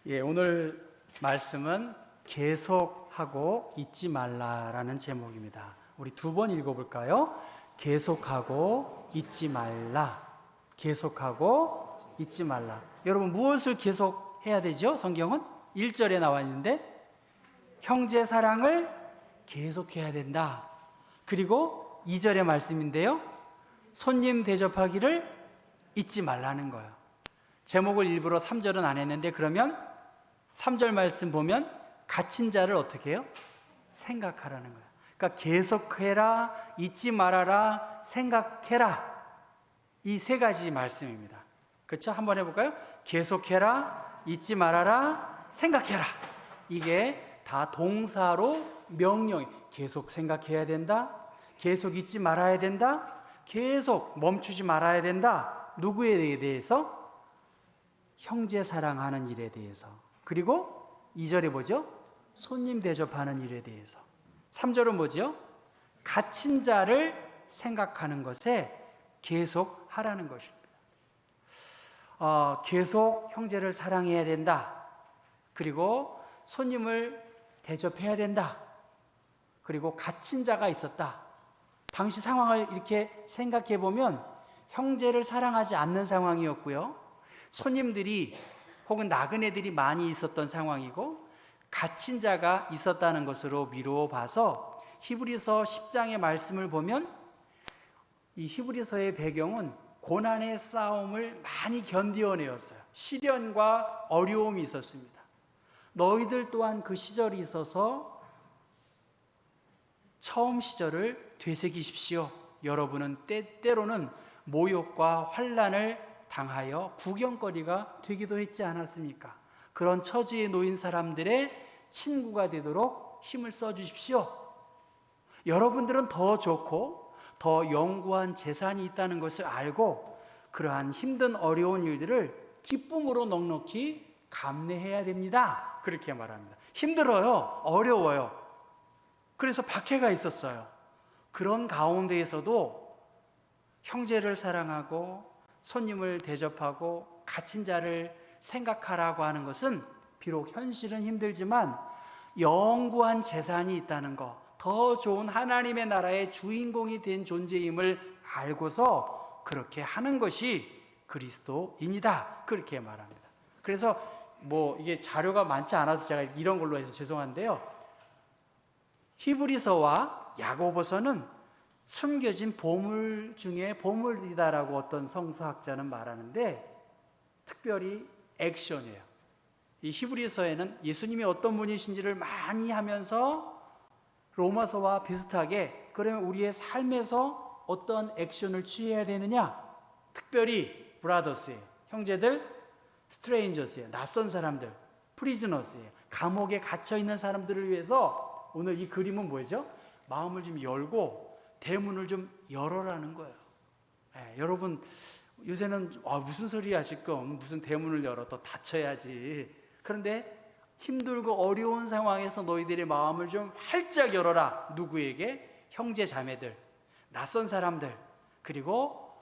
오늘 말씀은 계속하고 잊지 말라라는 제목입니다. 우리 두 번 읽어볼까요? 계속하고 잊지 말라. 계속하고 잊지 말라. 여러분, 무엇을 계속해야 되죠? 성경은 1절에 나와 있는데 형제 사랑을 계속해야 된다. 그리고 2절의 말씀인데요, 손님 대접하기를 잊지 말라는 거예요. 제목을 일부러 3절은 안 했는데, 그러면 3절 말씀 보면 갇힌 자를 어떻게 해요? 생각하라는 거예요. 그러니까 계속해라, 잊지 말아라, 생각해라, 이 세 가지 말씀입니다. 그렇죠? 한번 해볼까요? 계속해라, 잊지 말아라, 생각해라. 이게 다 동사로 명령, 계속 생각해야 된다, 계속 잊지 말아야 된다, 계속 멈추지 말아야 된다. 누구에 대해서? 형제 사랑하는 일에 대해서. 그리고 2절에 뭐죠? 손님 대접하는 일에 대해서. 3절은 뭐죠? 갇힌 자를 생각하는 것에 계속 하라는 것입니다. 계속 형제를 사랑해야 된다. 그리고 손님을 대접해야 된다. 그리고 갇힌 자가 있었다. 당시 상황을 이렇게 생각해 보면 형제를 사랑하지 않는 상황이었고요, 손님들이 혹은 나그네들이 많이 있었던 상황이고, 갇힌 자가 있었다는 것으로 미루어 봐서 히브리서 10장의 말씀을 보면 이 히브리서의 배경은 고난의 싸움을 많이 견디어내었어요. 시련과 어려움이 있었습니다. 너희들 또한 그 시절이 있어서 처음 시절을 되새기십시오. 여러분은 때로는 모욕과 환난을 당하여 구경거리가 되기도 했지 않았습니까? 그런 처지에 놓인 사람들의 친구가 되도록 힘을 써주십시오. 여러분들은 더 좋고 더 영구한 재산이 있다는 것을 알고 그러한 힘든 어려운 일들을 기쁨으로 넉넉히 감내해야 됩니다. 그렇게 말합니다. 힘들어요. 어려워요. 그래서 박해가 있었어요. 그런 가운데에서도 형제를 사랑하고 손님을 대접하고 갇힌 자를 생각하라고 하는 것은 비록 현실은 힘들지만 영구한 재산이 있다는 것, 더 좋은 하나님의 나라의 주인공이 된 존재임을 알고서 그렇게 하는 것이 그리스도인이다. 그렇게 말합니다. 그래서 이게 자료가 많지 않아서 제가 이런 걸로 해서 죄송한데요, 히브리서와 야고보서는 숨겨진 보물 중에 보물이다라고 어떤 성서학자는 말하는데, 특별히 액션이에요. 이 히브리서에는 예수님이 어떤 분이신지를 많이 하면서 로마서와 비슷하게, 그러면 우리의 삶에서 어떤 액션을 취해야 되느냐, 특별히 브라더스예요. 형제들, 스트레인저스예요. 낯선 사람들, 프리즈너스예요. 감옥에 갇혀 있는 사람들을 위해서 오늘 이 그림은 뭐죠? 마음을 좀 열고 대문을 좀 열어라는 거예요. 여러분, 요새는 무슨 소리 하실 건 무슨 대문을 열어, 또 닫혀야지. 그런데 힘들고 어려운 상황에서 너희들의 마음을 좀 활짝 열어라. 누구에게? 형제 자매들, 낯선 사람들, 그리고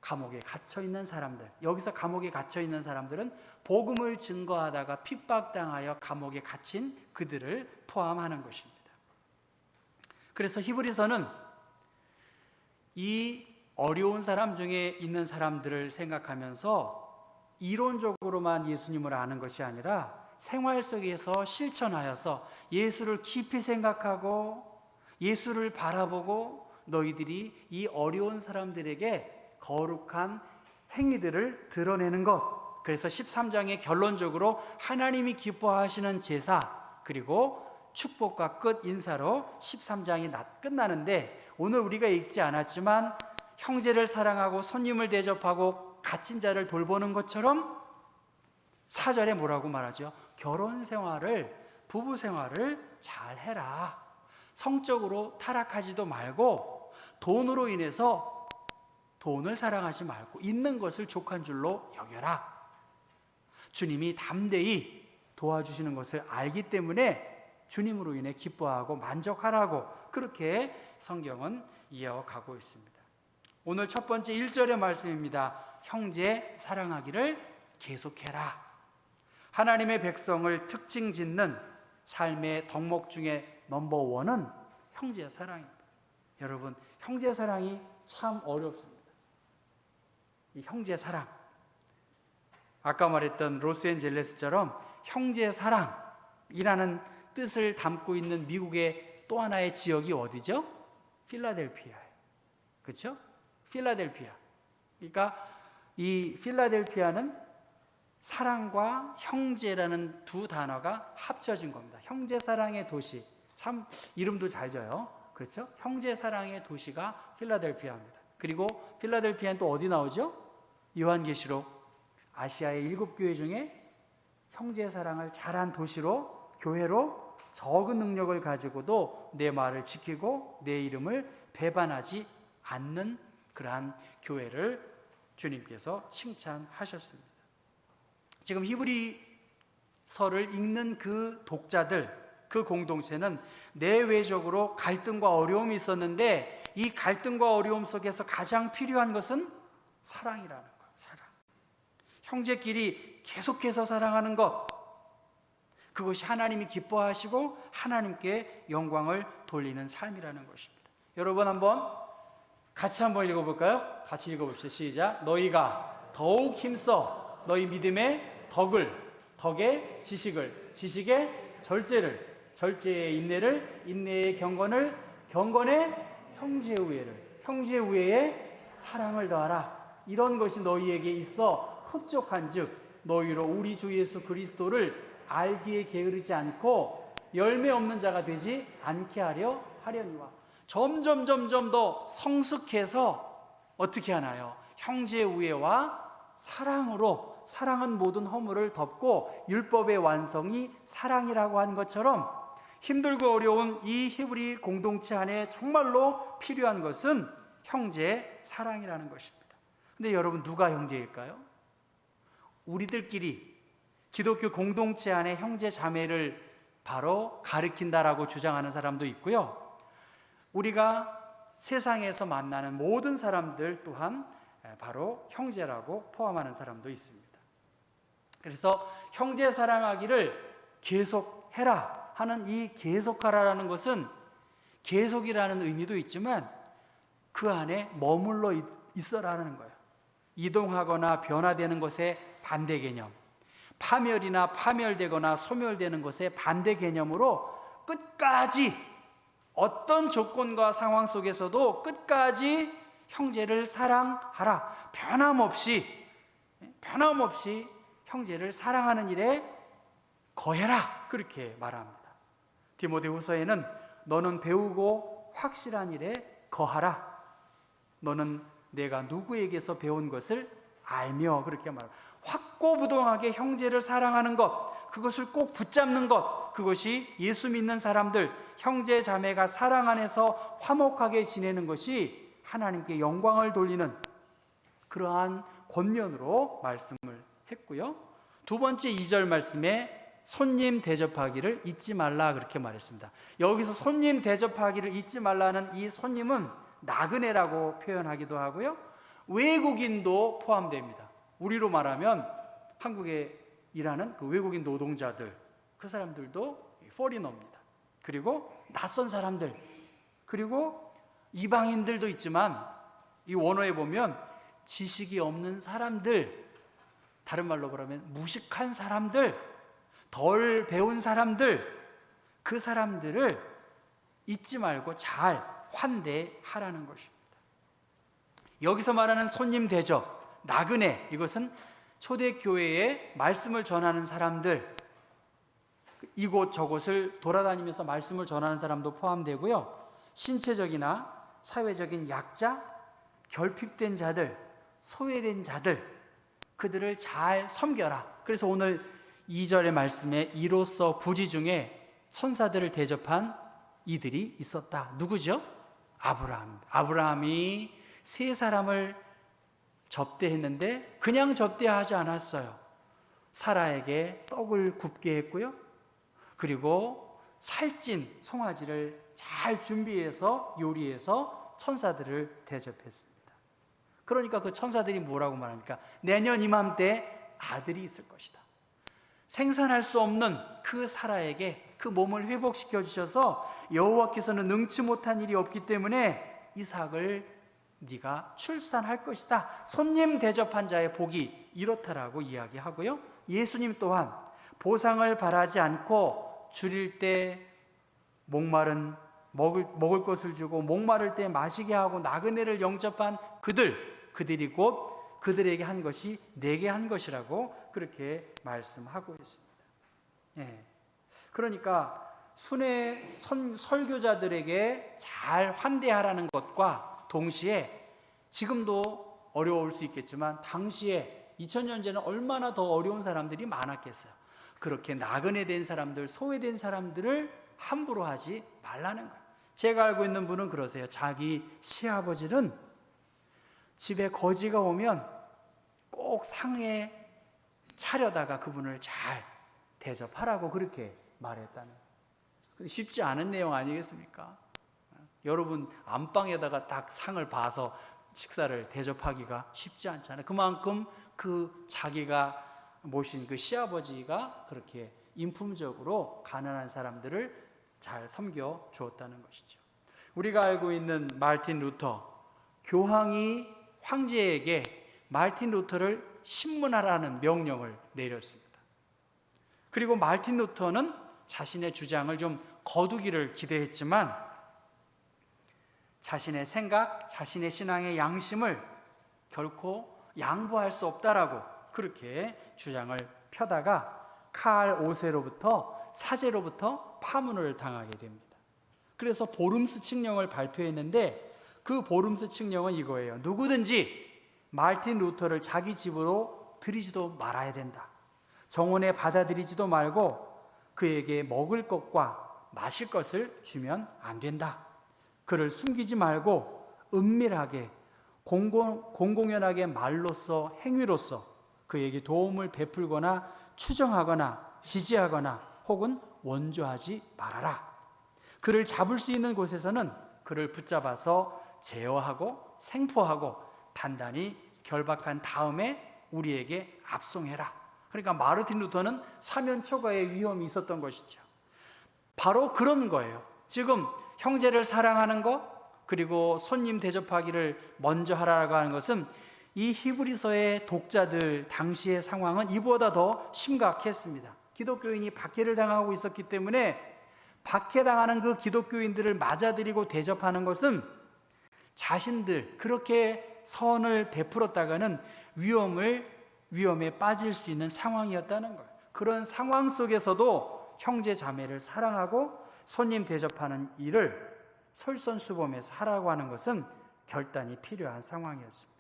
감옥에 갇혀 있는 사람들. 여기서 감옥에 갇혀 있는 사람들은 복음을 증거하다가 핍박당하여 감옥에 갇힌 그들을 포함하는 것입니다. 그래서 히브리서는 이 어려운 사람 중에 있는 사람들을 생각하면서 이론적으로만 예수님을 아는 것이 아니라 생활 속에서 실천하여서 예수를 깊이 생각하고 예수를 바라보고 너희들이 이 어려운 사람들에게 거룩한 행위들을 드러내는 것. 그래서 13장의 결론적으로 하나님이 기뻐하시는 제사, 그리고 축복과 끝 인사로 13장이 끝나는데, 오늘 우리가 읽지 않았지만 형제를 사랑하고 손님을 대접하고 갇힌 자를 돌보는 것처럼 4절에 뭐라고 말하죠? 결혼 생활을, 부부 생활을 잘 해라. 성적으로 타락하지도 말고 돈으로 인해서 돈을 사랑하지 말고 있는 것을 족한 줄로 여겨라. 주님이 담대히 도와주시는 것을 알기 때문에 주님으로 인해 기뻐하고 만족하라고 그렇게 성경은 이어가고 있습니다. 오늘 첫 번째 1절의 말씀입니다. 형제 사랑하기를 계속해라. 하나님의 백성을 특징 짓는 삶의 덕목 중에 넘버원은 형제 사랑입니다. 여러분, 형제 사랑이 참 어렵습니다. 이 형제 사랑, 아까 말했던 로스앤젤레스처럼 형제 사랑이라는 뜻을 담고 있는 미국의 또 하나의 지역이 어디죠? 필라델피아예요. 그렇죠? 필라델피아. 그러니까 이 필라델피아는 사랑과 형제라는 두 단어가 합쳐진 겁니다. 형제 사랑의 도시. 참 이름도 잘 져요. 그렇죠? 형제 사랑의 도시가 필라델피아입니다. 그리고 필라델피아는 또 어디 나오죠? 요한계시록. 아시아의 7교회 중에 형제 사랑을 잘한 도시로, 교회로 적은 능력을 가지고도 내 말을 지키고 내 이름을 배반하지 않는 그러한 교회를 주님께서 칭찬하셨습니다. 지금 히브리서를 읽는 그 독자들, 그 공동체는 내외적으로 갈등과 어려움이 있었는데 이 갈등과 어려움 속에서 가장 필요한 것은 사랑이라는 거예요. 사랑. 형제끼리 계속해서 사랑하는 것, 그것이 하나님이 기뻐하시고 하나님께 영광을 돌리는 삶이라는 것입니다. 여러분 같이 한번 읽어볼까요? 같이 읽어봅시다. 시작. 너희가 더욱 힘써 너희 믿음의 덕의 지식을, 지식의 절제를, 절제의 인내를, 인내의 경건을, 경건의 형제 우애를, 형제 우애에 사랑을 더하라. 이런 것이 너희에게 있어 흡족한즉 너희로 우리 주 예수 그리스도를 알기에 게으르지 않고 열매 없는 자가 되지 않게 하려니와. 점점 더 성숙해서 어떻게 하나요? 형제 우애와 사랑으로, 사랑은 모든 허물을 덮고 율법의 완성이 사랑이라고 한 것처럼 힘들고 어려운 이 히브리 공동체 안에 정말로 필요한 것은 형제 사랑이라는 것입니다. 근데 여러분, 누가 형제일까요? 우리들끼리 기독교 공동체 안에 형제 자매를 바로 가리킨다라고 주장하는 사람도 있고요. 우리가 세상에서 만나는 모든 사람들 또한 바로 형제라고 포함하는 사람도 있습니다. 그래서 형제 사랑하기를 계속해라 하는 이 계속하라라는 것은 계속이라는 의미도 있지만 그 안에 머물러 있어라는 거예요. 이동하거나 변화되는 것의 반대 개념, 파멸이나 파멸되거나 소멸되는 것의 반대 개념으로 끝까지 어떤 조건과 상황 속에서도 끝까지 형제를 사랑하라. 변함없이 형제를 사랑하는 일에 거해라. 그렇게 말합니다. 디모데후서에는 너는 배우고 확실한 일에 거하라. 너는 내가 누구에게서 배운 것을 알며, 그렇게 말합니다. 확고부동하게 형제를 사랑하는 것, 그것을 꼭 붙잡는 것, 그것이 예수 믿는 사람들, 형제 자매가 사랑 안에서 화목하게 지내는 것이 하나님께 영광을 돌리는 그러한 권면으로 말씀을 했고요. 두 번째 2절 말씀에 손님 대접하기를 잊지 말라 그렇게 말했습니다. 여기서 손님 대접하기를 잊지 말라는 이 손님은 나그네라고 표현하기도 하고요, 외국인도 포함됩니다. 우리로 말하면 한국에 일하는 그 외국인 노동자들, 그 사람들도 포리너입니다. 그리고 낯선 사람들, 그리고 이방인들도 있지만 이 원어에 보면 지식이 없는 사람들, 다른 말로 말하면 무식한 사람들, 덜 배운 사람들, 그 사람들을 잊지 말고 잘 환대하라는 것입니다. 여기서 말하는 손님 대접, 나그네, 이것은 초대교회에 말씀을 전하는 사람들, 이곳 저곳을 돌아다니면서 말씀을 전하는 사람도 포함되고요, 신체적이나 사회적인 약자, 결핍된 자들, 소외된 자들, 그들을 잘 섬겨라. 그래서 오늘 2절의 말씀에 이로써 부지 중에 천사들을 대접한 이들이 있었다. 누구죠? 아브라함이 세 사람을 접대했는데 그냥 접대하지 않았어요. 사라에게 떡을 굽게 했고요, 그리고 살찐 송아지를 잘 준비해서 요리해서 천사들을 대접했습니다. 그러니까 그 천사들이 뭐라고 말합니까? 내년 이맘때 아들이 있을 것이다. 생산할 수 없는 그 사라에게 그 몸을 회복시켜 주셔서 여호와께서는 능치 못한 일이 없기 때문에 이삭을 네가 출산할 것이다. 손님 대접한 자의 복이 이렇다라고 이야기하고요. 예수님 또한 보상을 바라지 않고 줄일 때 목마른 먹을 것을 주고 목마를 때 마시게 하고 나그네를 영접한 그들이 곧 그들에게 한 것이 내게 한 것이라고 그렇게 말씀하고 있습니다. 예. 그러니까 순회 설교자들에게 잘 환대하라는 것과 동시에 지금도 어려울 수 있겠지만 당시에 2000년 전에는 얼마나 더 어려운 사람들이 많았겠어요. 그렇게 나그네 된 사람들, 소외된 사람들을 함부로 하지 말라는 거예요. 제가 알고 있는 분은 그러세요. 자기 시아버지는 집에 거지가 오면 꼭 상에 차려다가 그분을 잘 대접하라고 그렇게 말했다는 거예요. 근데 쉽지 않은 내용 아니겠습니까? 여러분 안방에다가 딱 상을 봐서 식사를 대접하기가 쉽지 않잖아요. 그만큼 그 자기가 모신 그 시아버지가 그렇게 인품적으로 가난한 사람들을 잘 섬겨 주었다는 것이죠. 우리가 알고 있는 마르틴 루터, 교황이 황제에게 마르틴 루터를 신문하라는 명령을 내렸습니다. 그리고 마르틴 루터는 자신의 주장을 좀 거두기를 기대했지만 자신의 생각, 자신의 신앙의 양심을 결코 양보할 수 없다라고 그렇게 주장을 펴다가 칼 5세로부터 사제로부터 파문을 당하게 됩니다. 그래서 보름스 칙령을 발표했는데 그 보름스 칙령은 이거예요. 누구든지 마르틴 루터를 자기 집으로 들이지도 말아야 된다. 정원에 받아들이지도 말고 그에게 먹을 것과 마실 것을 주면 안 된다. 그를 숨기지 말고 은밀하게 공공연하게 말로써 행위로써 그에게 도움을 베풀거나 추정하거나 지지하거나 혹은 원조하지 말아라. 그를 잡을 수 있는 곳에서는 그를 붙잡아서 제어하고 생포하고 단단히 결박한 다음에 우리에게 압송해라. 그러니까 마르틴 루터는 사면 초과의 위험이 있었던 것이죠. 바로 그런 거예요. 지금 형제를 사랑하는 것, 그리고 손님 대접하기를 먼저 하라고 하는 것은 이 히브리서의 독자들 당시의 상황은 이보다 더 심각했습니다. 기독교인이 박해를 당하고 있었기 때문에 박해당하는 그 기독교인들을 맞아들이고 대접하는 것은 자신들 그렇게 선을 베풀었다가는 위험에 빠질 수 있는 상황이었다는 거예요. 그런 상황 속에서도 형제 자매를 사랑하고 손님 대접하는 일을 솔선수범해서 하라고 하는 것은 결단이 필요한 상황이었습니다.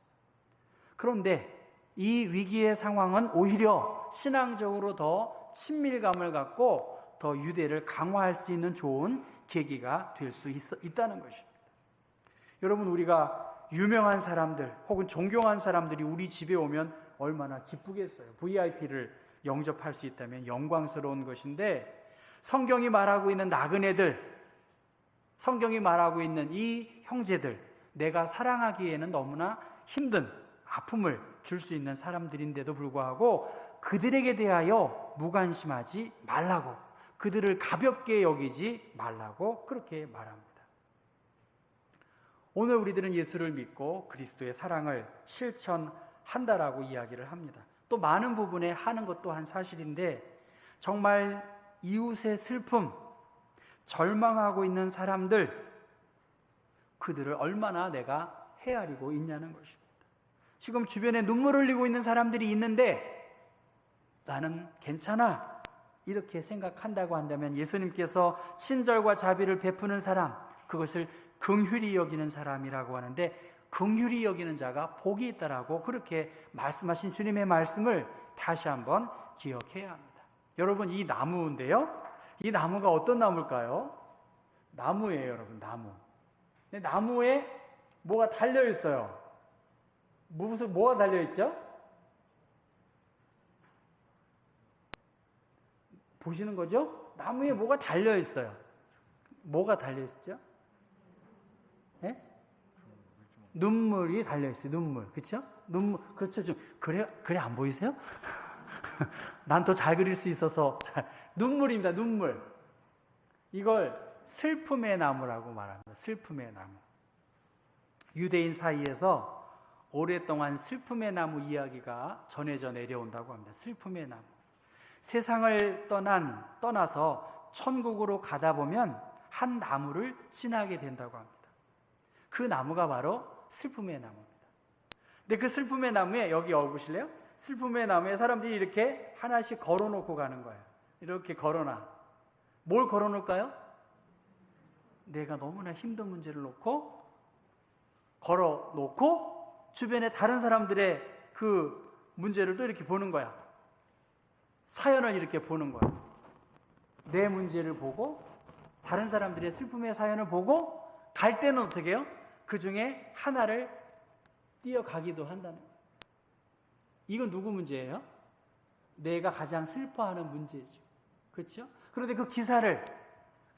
그런데 이 위기의 상황은 오히려 신앙적으로 더 친밀감을 갖고 더 유대를 강화할 수 있는 좋은 계기가 될 수 있다는 것입니다. 여러분, 우리가 유명한 사람들 혹은 존경한 사람들이 우리 집에 오면 얼마나 기쁘겠어요. VIP를 영접할 수 있다면 영광스러운 것인데 성경이 말하고 있는 나그네들, 성경이 말하고 있는 이 형제들, 내가 사랑하기에는 너무나 힘든 아픔을 줄 수 있는 사람들인데도 불구하고 그들에게 대하여 무관심하지 말라고, 그들을 가볍게 여기지 말라고 그렇게 말합니다. 오늘 우리들은 예수를 믿고 그리스도의 사랑을 실천한다라고 이야기를 합니다. 또 많은 부분에 하는 것 또한 사실인데 정말 이웃의 슬픔, 절망하고 있는 사람들, 그들을 얼마나 내가 헤아리고 있냐는 것입니다. 지금 주변에 눈물 흘리고 있는 사람들이 있는데 나는 괜찮아 이렇게 생각한다고 한다면 예수님께서 친절과 자비를 베푸는 사람, 그것을 긍휼히 여기는 사람이라고 하는데 긍휼히 여기는 자가 복이 있다라고 그렇게 말씀하신 주님의 말씀을 다시 한번 기억해야 합니다. 여러분, 이 나무인데요, 이 나무가 어떤 나무일까요? 나무예요, 여러분. 나무. 근데 나무에 뭐가 달려 있어요. 뭐가 달려 있죠? 보시는 거죠? 나무에 뭐가 달려 있어요. 뭐가 달려 있죠? 네? 눈물이 달려 있어요. 눈물, 그렇죠? 눈물, 그렇죠. 좀 그래 안 보이세요? 난 더 잘 그릴 수 있어서. 눈물입니다. 눈물. 이걸 슬픔의 나무라고 말합니다. 슬픔의 나무. 유대인 사이에서 오랫동안 슬픔의 나무 이야기가 전해져 내려온다고 합니다. 슬픔의 나무. 세상을 떠나서 천국으로 가다 보면 한 나무를 지나게 된다고 합니다. 그 나무가 바로 슬픔의 나무입니다. 근데 그 슬픔의 나무에, 여기 보실래요? 슬픔의 나무에 사람들이 이렇게 하나씩 걸어놓고 가는 거예요. 이렇게 걸어놔. 뭘 걸어놓을까요? 내가 너무나 힘든 문제를 걸어놓고 주변에 다른 사람들의 그 문제를 또 이렇게 보는 거야. 사연을 이렇게 보는 거야. 내 문제를 보고 다른 사람들의 슬픔의 사연을 보고 갈 때는 어떻게 해요? 그 중에 하나를 뛰어가기도 한다는 거예요. 이건 누구 문제예요? 내가 가장 슬퍼하는 문제죠. 그렇죠? 그런데 그 기사를,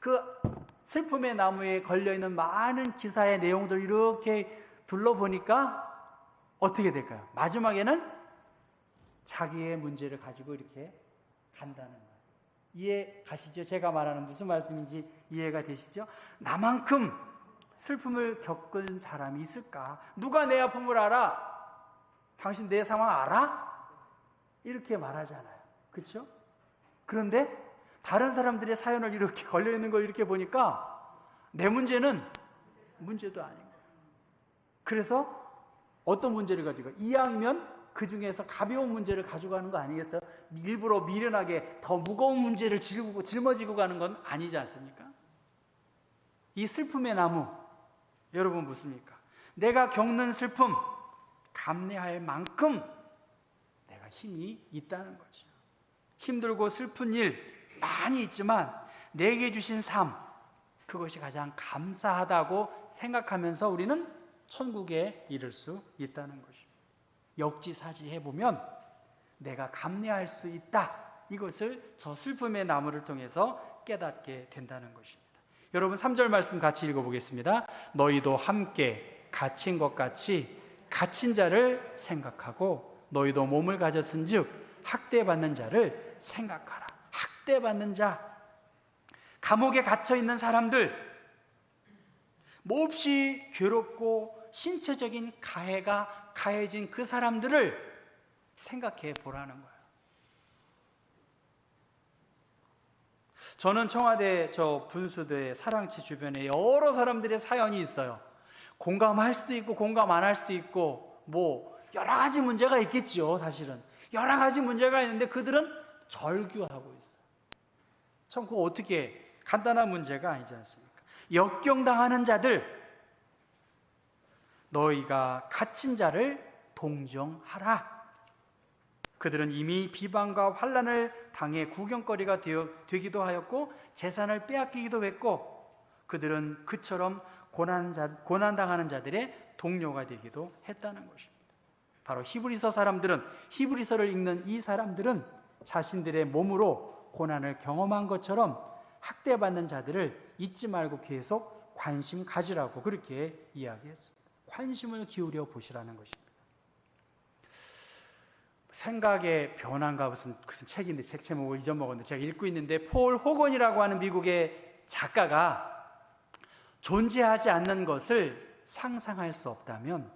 그 슬픔의 나무에 걸려있는 많은 기사의 내용들을 이렇게 둘러보니까 어떻게 될까요? 마지막에는 자기의 문제를 가지고 이렇게 간다는 거예요. 이해 가시죠? 제가 말하는 무슨 말씀인지 이해가 되시죠? 나만큼 슬픔을 겪은 사람이 있을까? 누가 내 아픔을 알아? 당신 내 상황 알아? 이렇게 말하잖아요. 그렇죠? 그런데 다른 사람들의 사연을 이렇게 걸려있는 걸 이렇게 보니까 내 문제는 문제도 아닌 거예요. 그래서 어떤 문제를 가지고, 이왕이면 그 중에서 가벼운 문제를 가져가는 거 아니겠어요? 일부러 미련하게 더 무거운 문제를 짊어지고 가는 건 아니지 않습니까? 이 슬픔의 나무, 여러분 묻습니까? 내가 겪는 슬픔, 감내할 만큼 내가 힘이 있다는 거죠. 힘들고 슬픈 일 많이 있지만 내게 주신 삶, 그것이 가장 감사하다고 생각하면서 우리는 천국에 이를 수 있다는 것입니다. 역지사지해 보면 내가 감내할 수 있다, 이것을 저 슬픔의 나무를 통해서 깨닫게 된다는 것입니다. 여러분 3절 말씀 같이 읽어보겠습니다. 너희도 함께 갇힌 것 같이 갇힌 자를 생각하고 너희도 몸을 가졌은 즉 학대받는 자를 생각하라. 학대받는 자, 감옥에 갇혀있는 사람들, 몹시 괴롭고 신체적인 가해가 가해진 그 사람들을 생각해 보라는 거예요. 저는 청와대 분수대 사랑채 주변에 여러 사람들의 사연이 있어요. 공감할 수도 있고 공감 안 할 수도 있고 뭐 여러 가지 문제가 있겠죠. 사실은 여러 가지 문제가 있는데 그들은 절규하고 있어요. 참 그거 어떻게, 간단한 문제가 아니지 않습니까? 역경당하는 자들, 너희가 갇힌 자를 동정하라. 그들은 이미 비방과 환난을 당해 구경거리가 되기도 하였고 재산을 빼앗기기도 했고 그들은 그처럼 고난당하는 자들의 동료가 되기도 했다는 것입니다. 바로 히브리서를 읽는 이 사람들은 자신들의 몸으로 고난을 경험한 것처럼 학대받는 자들을 잊지 말고 계속 관심 가지라고 그렇게 이야기했습니다. 관심을 기울여 보시라는 것입니다. 생각의 변화인가 무슨 책인데 책 제목을 잊어먹었는데 제가 읽고 있는데 폴 호건이라고 하는 미국의 작가가 존재하지 않는 것을 상상할 수 없다면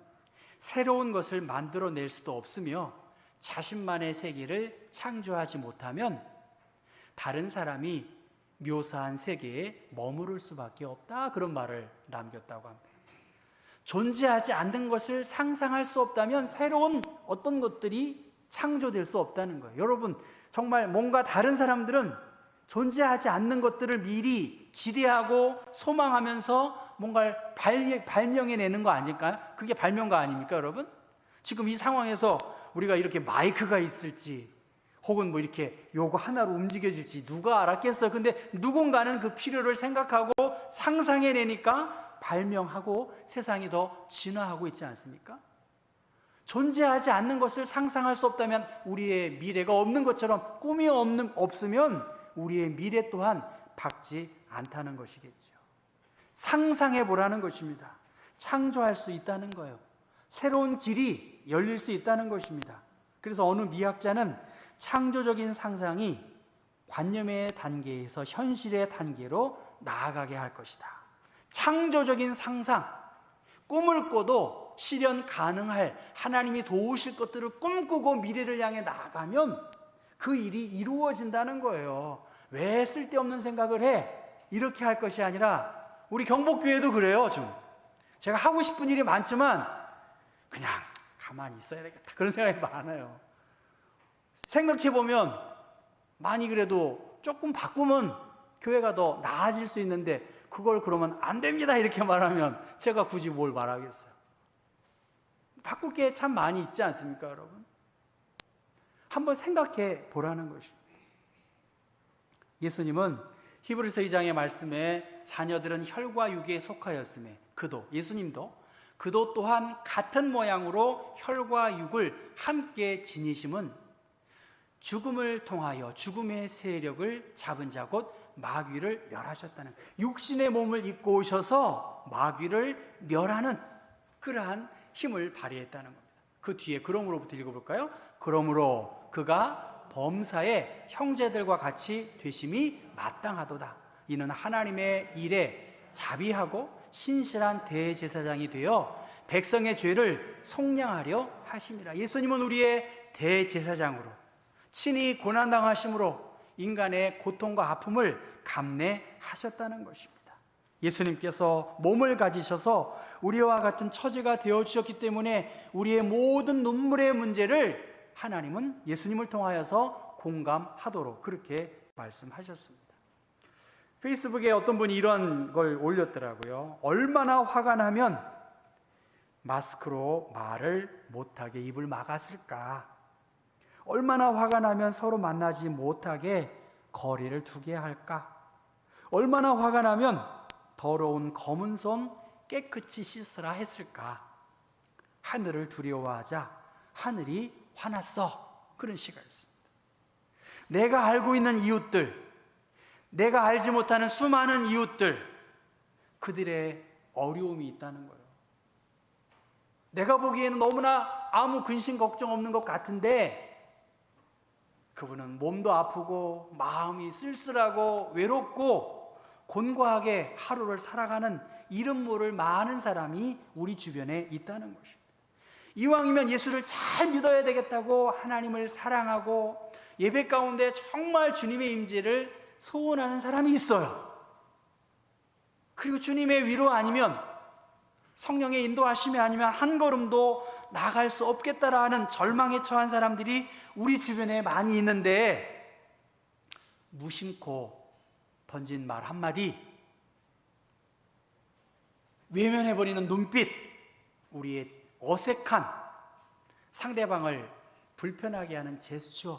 새로운 것을 만들어낼 수도 없으며 자신만의 세계를 창조하지 못하면 다른 사람이 묘사한 세계에 머무를 수밖에 없다, 그런 말을 남겼다고 합니다. 존재하지 않는 것을 상상할 수 없다면 새로운 어떤 것들이 창조될 수 없다는 거예요. 여러분 정말 뭔가 다른 사람들은 존재하지 않는 것들을 미리 기대하고 소망하면서 뭔가를 발명해내는 거 아닐까요? 그게 발명가 아닙니까, 여러분? 지금 이 상황에서 우리가 이렇게 마이크가 있을지 혹은 뭐 이렇게 요거 하나로 움직여질지 누가 알았겠어요? 근데 누군가는 그 필요를 생각하고 상상해내니까 발명하고 세상이 더 진화하고 있지 않습니까? 존재하지 않는 것을 상상할 수 없다면 우리의 미래가 없는 것처럼 꿈이 없으면 우리의 미래 또한 밝지 않다는 것이겠죠. 상상해 보라는 것입니다. 창조할 수 있다는 거예요. 새로운 길이 열릴 수 있다는 것입니다. 그래서 어느 미학자는 창조적인 상상이 관념의 단계에서 현실의 단계로 나아가게 할 것이다. 창조적인 상상, 꿈을 꿔도 실현 가능할 하나님이 도우실 것들을 꿈꾸고 미래를 향해 나아가면 그 일이 이루어진다는 거예요. 왜 쓸데없는 생각을 해? 이렇게 할 것이 아니라 우리 경복교회도 그래요. 좀 제가 하고 싶은 일이 많지만 그냥 가만히 있어야 되겠다 그런 생각이 많아요. 생각해보면 많이 그래도 조금 바꾸면 교회가 더 나아질 수 있는데 그걸 그러면 안 됩니다 이렇게 말하면 제가 굳이 뭘 말하겠어요. 바꿀 게 참 많이 있지 않습니까, 여러분? 한번 생각해 보라는 것입니다. 예수님은 히브리서 2장의 말씀에 자녀들은 혈과 육에 속하였음에 예수님도 그도 또한 같은 모양으로 혈과 육을 함께 지니심은 죽음을 통하여 죽음의 세력을 잡은 자 곧 마귀를 멸하셨다는, 육신의 몸을 입고 오셔서 마귀를 멸하는 그러한 힘을 발휘했다는 겁니다. 그 뒤에 그러므로부터 읽어볼까요? 그러므로 그가 범사에 형제들과 같이 되심이 마땅하도다. 이는 하나님의 일에 자비하고 신실한 대제사장이 되어 백성의 죄를 속량하려 하심이라. 예수님은 우리의 대제사장으로 친히 고난당하심으로 인간의 고통과 아픔을 감내하셨다는 것입니다. 예수님께서 몸을 가지셔서 우리와 같은 처지가 되어주셨기 때문에 우리의 모든 눈물의 문제를 하나님은 예수님을 통하여서 공감하도록 그렇게 말씀하셨습니다. 페이스북에 어떤 분이 이런 걸 올렸더라고요. 얼마나 화가 나면 마스크로 말을 못하게 입을 막았을까? 얼마나 화가 나면 서로 만나지 못하게 거리를 두게 할까? 얼마나 화가 나면 더러운 검은 손 깨끗이 씻으라 했을까? 하늘을 두려워하자 하늘이 화났어. 그런 시가 있습니다. 내가 알고 있는 이웃들, 내가 알지 못하는 수많은 이웃들, 그들의 어려움이 있다는 거예요. 내가 보기에는 너무나 아무 근심 걱정 없는 것 같은데 그분은 몸도 아프고 마음이 쓸쓸하고 외롭고 곤고하게 하루를 살아가는 이름 모를 많은 사람이 우리 주변에 있다는 것입니다. 이왕이면 예수를 잘 믿어야 되겠다고 하나님을 사랑하고 예배 가운데 정말 주님의 임재를 소원하는 사람이 있어요. 그리고 주님의 위로 아니면 성령의 인도하심이 아니면 한 걸음도 나갈 수 없겠다라는 절망에 처한 사람들이 우리 주변에 많이 있는데 무심코 던진 말 한마디, 외면해버리는 눈빛, 우리의 어색한 상대방을 불편하게 하는 제스처,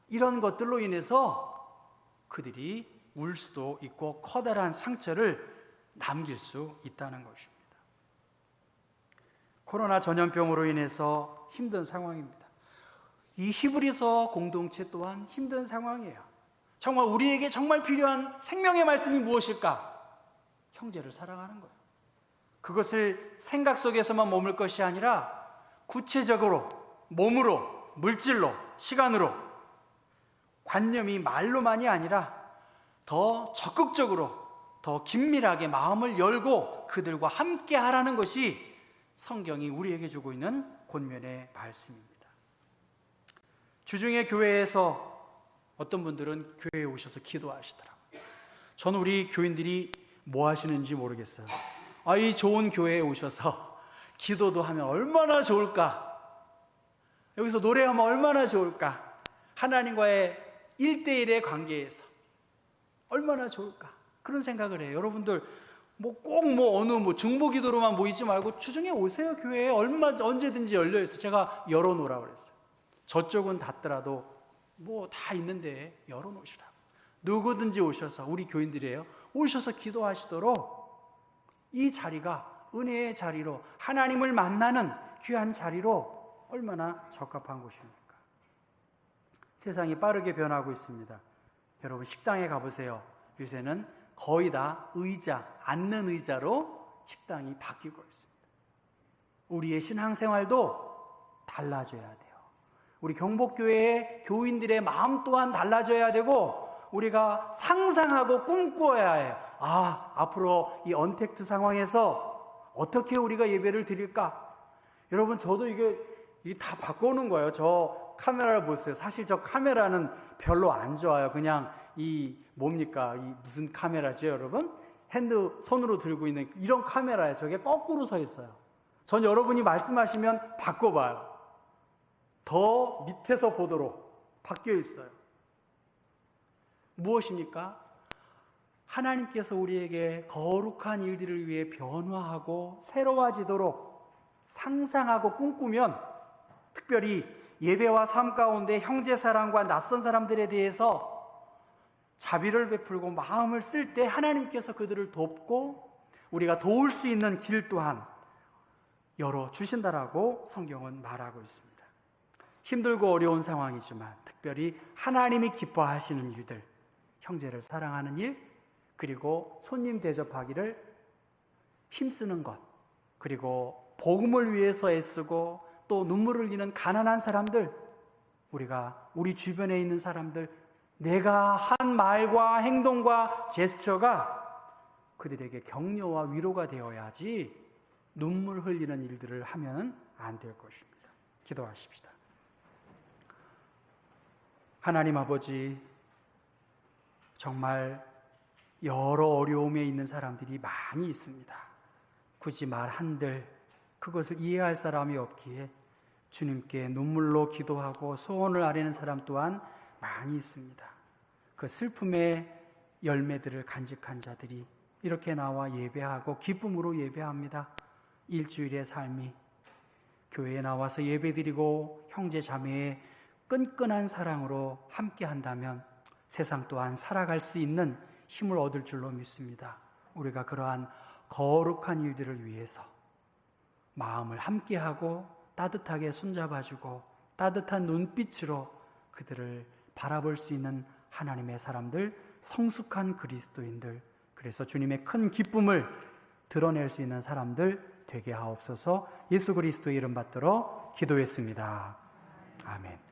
이런 것들로 인해서 그들이 울 수도 있고 커다란 상처를 남길 수 있다는 것입니다. 코로나 전염병으로 인해서 힘든 상황입니다. 이 히브리서 공동체 또한 힘든 상황이에요. 정말 우리에게 정말 필요한 생명의 말씀이 무엇일까? 형제를 사랑하는 거예요. 그것을 생각 속에서만 머물 것이 아니라 구체적으로 몸으로, 물질로, 시간으로, 관념이 말로만이 아니라 더 적극적으로, 더 긴밀하게 마음을 열고 그들과 함께 하라는 것이 성경이 우리에게 주고 있는 권면의 말씀입니다. 주중에 교회에서 어떤 분들은 교회에 오셔서 기도하시더라고요. 저는 우리 교인들이 뭐 하시는지 모르겠어요. 이 좋은 교회에 오셔서 기도도 하면 얼마나 좋을까? 여기서 노래하면 얼마나 좋을까? 하나님과의 1대1의 관계에서 얼마나 좋을까? 그런 생각을 해요. 여러분들 꼭 어느 중보기도로만 모이지 말고 주중에 오세요. 교회에 언제든지 열려있어요. 제가 열어놓으라고 그랬어요. 저쪽은 닫더라도 다 있는데 열어놓으시라고. 누구든지 오셔서, 우리 교인들이에요, 오셔서 기도하시도록 이 자리가 은혜의 자리로, 하나님을 만나는 귀한 자리로 얼마나 적합한 곳입니까? 세상이 빠르게 변하고 있습니다. 여러분 식당에 가보세요. 요새는 거의 다 앉는 의자로 식당이 바뀌고 있습니다. 우리의 신앙생활도 달라져야 돼요. 우리 경복교회의 교인들의 마음 또한 달라져야 되고 우리가 상상하고 꿈꿔야 해요. 앞으로 이 언택트 상황에서 어떻게 우리가 예배를 드릴까? 여러분, 저도 이게 다 바꿔놓은 거예요. 저 카메라를 보세요. 사실 저 카메라는 별로 안 좋아요. 그냥 뭡니까? 무슨 카메라죠, 여러분? 손으로 들고 있는 이런 카메라예요. 저게 거꾸로 서 있어요. 전 여러분이 말씀하시면 바꿔봐요. 더 밑에서 보도록 바뀌어 있어요. 무엇입니까? 하나님께서 우리에게 거룩한 일들을 위해 변화하고 새로워지도록 상상하고 꿈꾸면, 특별히 예배와 삶 가운데 형제 사랑과 낯선 사람들에 대해서 자비를 베풀고 마음을 쓸 때 하나님께서 그들을 돕고 우리가 도울 수 있는 길 또한 열어주신다라고 성경은 말하고 있습니다. 힘들고 어려운 상황이지만 특별히 하나님이 기뻐하시는 일들, 형제를 사랑하는 일, 그리고 손님 대접하기를 힘쓰는 것, 그리고 복음을 위해서 애쓰고 또 눈물을 흘리는 가난한 사람들, 우리가 우리 주변에 있는 사람들, 내가 한 말과 행동과 제스처가 그들에게 격려와 위로가 되어야지 눈물 흘리는 일들을 하면 안 될 것입니다. 기도하십시다. 하나님 아버지, 정말 여러 어려움에 있는 사람들이 많이 있습니다. 굳이 말 한들 그것을 이해할 사람이 없기에 주님께 눈물로 기도하고 소원을 아뢰는 사람 또한 많이 있습니다. 그 슬픔의 열매들을 간직한 자들이 이렇게 나와 예배하고 기쁨으로 예배합니다. 일주일의 삶이 교회에 나와서 예배드리고 형제 자매의 끈끈한 사랑으로 함께 한다면 세상 또한 살아갈 수 있는 힘을 얻을 줄로 믿습니다. 우리가 그러한 거룩한 일들을 위해서 마음을 함께하고 따뜻하게 손잡아주고 따뜻한 눈빛으로 그들을 바라볼 수 있는 하나님의 사람들, 성숙한 그리스도인들, 그래서 주님의 큰 기쁨을 드러낼 수 있는 사람들 되게 하옵소서. 예수 그리스도의 이름 받들어 기도했습니다. 아멘.